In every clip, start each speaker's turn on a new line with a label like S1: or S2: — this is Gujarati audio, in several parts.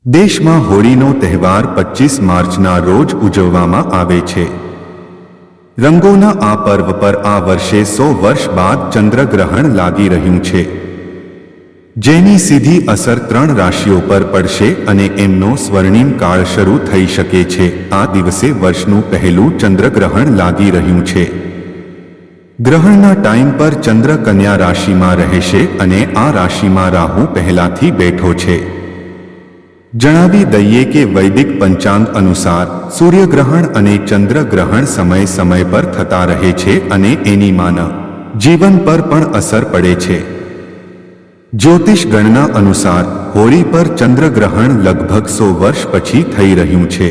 S1: દેશમાં હોળીનો તહેવાર 25 માર્ચના રોજ ઉજવવામાં આવે છે. રંગોના આ પર્વ પર આ વર્ષે 100 વર્ષ બાદ ચંદ્રગ્રહણ લાગી રહ્યું છે, જેની સીધી અસર 3 રાશિઓ પર પડશે અને એમનો સ્વર્ણિમ કાળ શરૂ થઈ શકે છે. આ દિવસે વર્ષનું પહેલું ચંદ્રગ્રહણ લાગી રહ્યું છે. ગ્રહણના ટાઈમ પર ચંદ્ર કન્યા રાશિમાં રહેશે અને આ રાશિમાં રાહુ પહેલાથી બેઠો છે. જણાવી દઈએ કે વૈદિક પંચાંગ અનુસાર સૂર્યગ્રહણ અને ચંદ્રગ્રહણ સમય પર થતા રહે છે અને એની માનવ જીવન પર પણ અસર પડે છે. જ્યોતિષ ગણના અનુસાર હોળી પર ચંદ્રગ્રહણ લગભગ 100 વર્ષ પછી થઈ રહ્યું છે.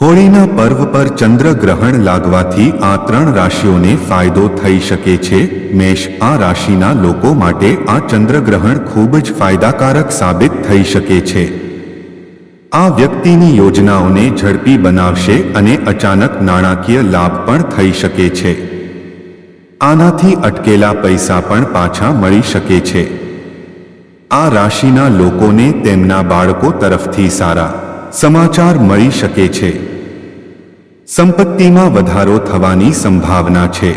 S1: હોળીના પર્વ પર ચંદ્રગ્રહણ લાગવાથી આ 3 રાશિઓને ફાયદો થઈ શકે છે. મેષ, આ રાશિના લોકો માટે આ ચંદ્રગ્રહણ ખૂબ જ ફાયદાકારક સાબિત થઈ શકે છે. આ વ્યક્તિની યોજનાઓને ઝડપી બનાવશે અને અચાનક નાણાકીય લાભ પણ થઈ શકે છે. આનાથી અટકેલા પૈસા પણ પાછા મળી શકે છે. આ રાશિના લોકોને તેમના બાળકો તરફથી સારા સમાચાર મળી શકે છે. સંપત્તિમાં વધારો થવાની સંભાવના છે.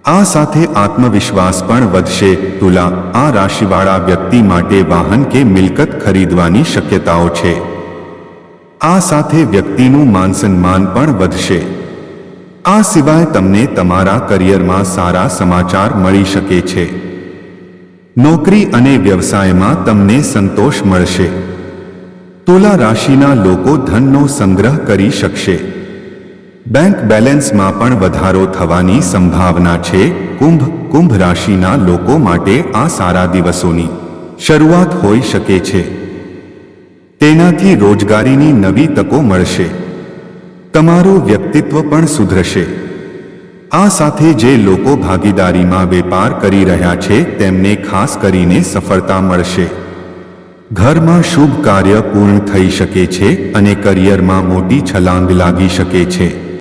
S1: આ સાથે આત્મવિશ્વાસ પણ વધશે. તુલા, આ રાશિવાળા વ્યક્તિ માટે વાહન કે મિલકત ખરીદવાની શક્યતાઓ છે. આ સાથે વ્યક્તિનું માનસન્માન પણ વધશે. આ સિવાય તમને તમારા કરિયરમાં સારા સમાચાર મળી શકે છે. નોકરી અને વ્યવસાયમાં તમને સંતોષ મળશે. તુલા રાશિના લોકો ધનનો સંગ્રહ કરી શકશે. બેંક બેલેન્સમાં પણ વધારો થવાની સંભાવના છે. કુંભ રાશિના લોકો માટે આ સારા દિવસોની શરૂઆત હોઈ શકે છે. તેનાથી રોજગારીની નવી તકો મળશે. તમારું વ્યક્તિત્વ પણ સુધરશે. આ સાથે જે લોકો ભાગીદારીમાં વેપાર કરી રહ્યા છે તેમને ખાસ કરીને સફળતા મળશે. ઘરમાં શુભ કાર્ય પૂર્ણ થઈ શકે છે અને કરિયરમાં મોટી છલાંગ લાગી શકે છે.